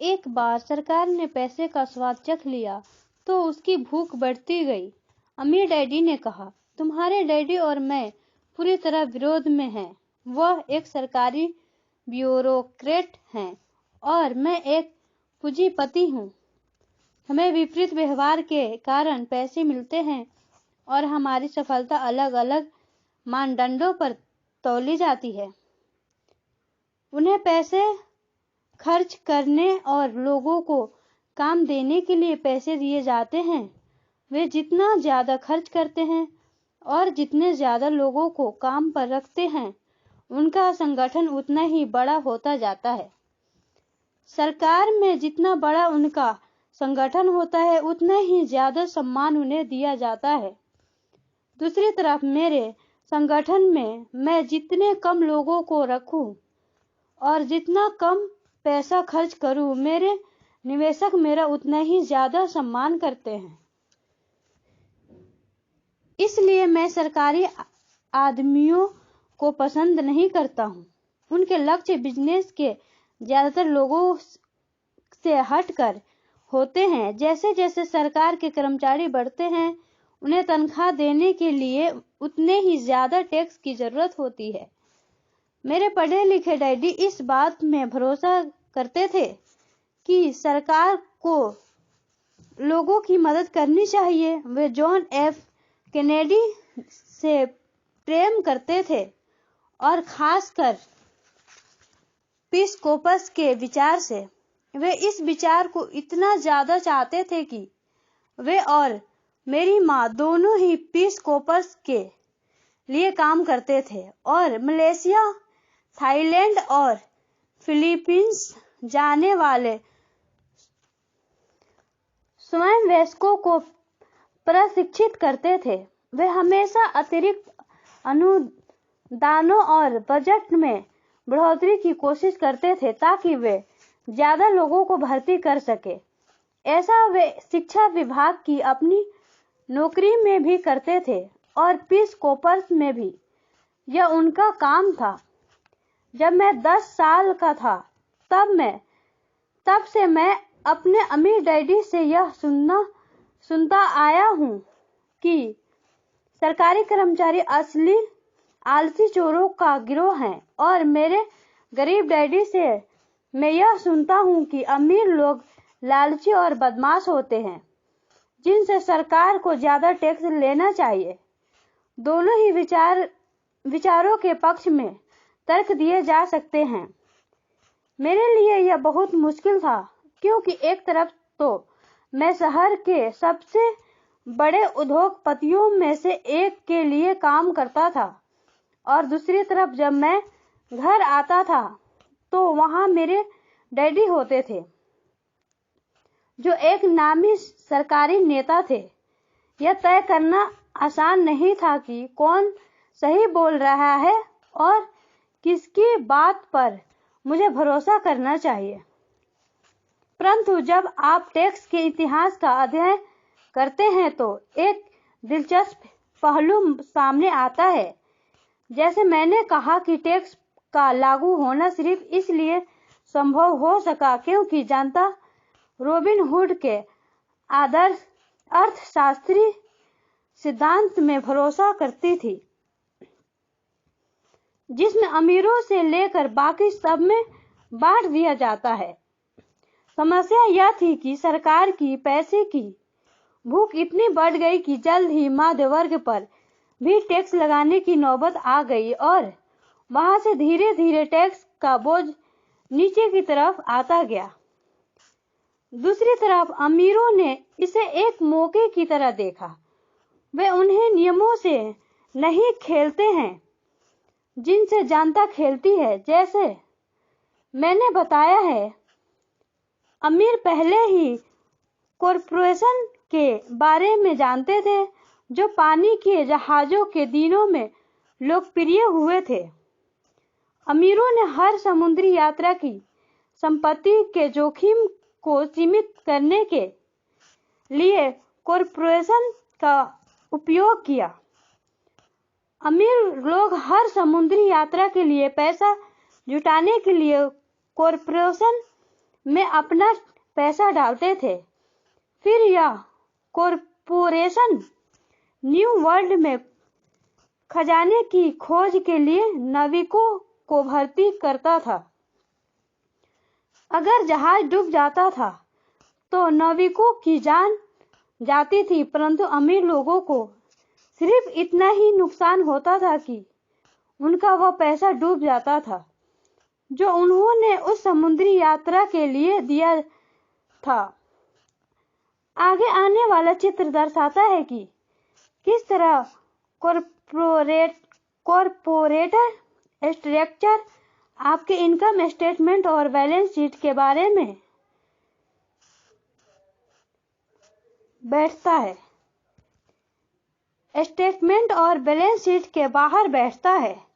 एक बार सरकार ने पैसे का स्वाद चख लिया तो उसकी भूख बढ़ती गई। अमीर डैडी ने कहा, तुम्हारे डैडी और मैं पूरी तरह विरोध में हैं। वह एक सरकारी ब्यूरोक्रेट हैं और मैं एक पूंजीपति हूँ। हमें विपरीत व्यवहार के कारण पैसे मिलते हैं और हमारी सफलता अलग अलग मानदंडों पर तौली जाती है। उन्हें पैसे खर्च करने और लोगों को काम देने के लिए पैसे दिए जाते हैं। वे जितना ज्यादा खर्च करते हैं और जितने ज्यादा लोगों को काम पर रखते हैं, उनका संगठन उतना ही बड़ा होता जाता है। सरकार में जितना बड़ा उनका संगठन होता है, उतना ही ज्यादा सम्मान उन्हें दिया जाता है। दूसरी तरफ मेरे संगठन में मैं जितने कम लोगों को रखूं और जितना कम पैसा खर्च करूं, मेरे निवेशक मेरा उतना ही ज्यादा सम्मान करते हैं। इसलिए मैं सरकारी आदमियों को पसंद नहीं करता हूं। उनके लक्ष्य बिजनेस के ज्यादातर लोगों से हटकर होते हैं। जैसे जैसे सरकार के कर्मचारी बढ़ते हैं, उन्हें तनख्वाह देने के लिए उतने ही ज्यादा टैक्स की जरूरत होती है। मेरे पढ़े लिखे डैडी इस बात में भरोसा करते थे कि सरकार को लोगों की मदद करनी चाहिए। वे जॉन एफ कैनेडी से प्रेम करते थे और खासकर एपिस्कोपस के विचार से। वे इस विचार को इतना ज्यादा चाहते थे कि वे और मेरी माँ दोनों ही एपिस्कोपस के लिए काम करते थे और मलेशिया, थाईलैंड और फिलीपींस जाने वाले स्वयंसेवकों को प्रशिक्षित करते थे। वे हमेशा अतिरिक्त अनुदानों और बजट में बढ़ोतरी की कोशिश करते थे ताकि वे ज्यादा लोगों को भर्ती कर सके। ऐसा वे शिक्षा विभाग की अपनी नौकरी में भी करते थे और एपिस्कोपस में भी। यह उनका काम था। जब मैं 10 साल का था, तब से मैं अपने अमीर डैडी से यह सुनता आया हूँ कि सरकारी कर्मचारी असली आलसी चोरों का गिरोह हैं, और मेरे गरीब डैडी से मैं यह सुनता हूँ कि अमीर लोग लालची और बदमाश होते हैं, जिनसे सरकार को ज्यादा टैक्स लेना चाहिए। दोनों ही विचारों के पक्ष में तर्क दिए जा सकते हैं। मेरे लिए यह बहुत मुश्किल था, क्योंकि एक तरफ तो मैं शहर के सबसे बड़े उद्योगपतियों में से एक के लिए काम करता था और दूसरी तरफ जब मैं घर आता था तो वहां मेरे डैडी होते थे, जो एक नामी सरकारी नेता थे। यह तय करना आसान नहीं था कि कौन सही बोल रहा है और किसकी बात पर मुझे भरोसा करना चाहिए। परंतु जब आप टैक्स के इतिहास का अध्ययन करते हैं तो एक दिलचस्प पहलू सामने आता है। जैसे मैंने कहा कि टैक्स का लागू होना सिर्फ इसलिए संभव हो सका क्योंकि जनता रॉबिन हुड के आदर्श अर्थशास्त्री सिद्धांत में भरोसा करती थी, जिसमें अमीरों से लेकर बाकी सब में बांट दिया जाता है। समस्या यह थी कि सरकार की पैसे की भूख इतनी बढ़ गई कि जल्द ही मध्य वर्ग पर भी टैक्स लगाने की नौबत आ गई और वहां से धीरे धीरे टैक्स का बोझ नीचे की तरफ आता गया। दूसरी तरफ अमीरों ने इसे एक मौके की तरह देखा। वे उन्हें नियमों से नहीं खेलते हैं जिनसे जनता खेलती है। जैसे मैंने बताया है, अमीर पहले ही कॉरपोरेशन के बारे में जानते थे, जो पानी के जहाजों के दिनों में लोकप्रिय हुए थे। अमीरों ने हर समुद्री यात्रा की संपत्ति के जोखिम को सीमित करने के लिए कॉरपोरेशन का उपयोग किया। अमीर लोग हर समुद्री यात्रा के लिए पैसा जुटाने के लिए कॉरपोरेशन में अपना पैसा डालते थे। फिर यह कॉरपोरेशन न्यू वर्ल्ड में खजाने की खोज के लिए नाविकों को भर्ती करता था। अगर जहाज डूब जाता था तो नाविकों की जान जाती थी, परंतु अमीर लोगों को सिर्फ इतना ही नुकसान होता था कि उनका वह पैसा डूब जाता था जो उन्होंने उस समुद्री यात्रा के लिए दिया था। आगे आने वाला चित्र दर्शाता है कि किस तरह कॉरपोरेट स्ट्रक्चर आपके इनकम स्टेटमेंट और बैलेंस शीट के बारे में बैठता है, स्टेटमेंट और बैलेंस शीट के बाहर बैठता है।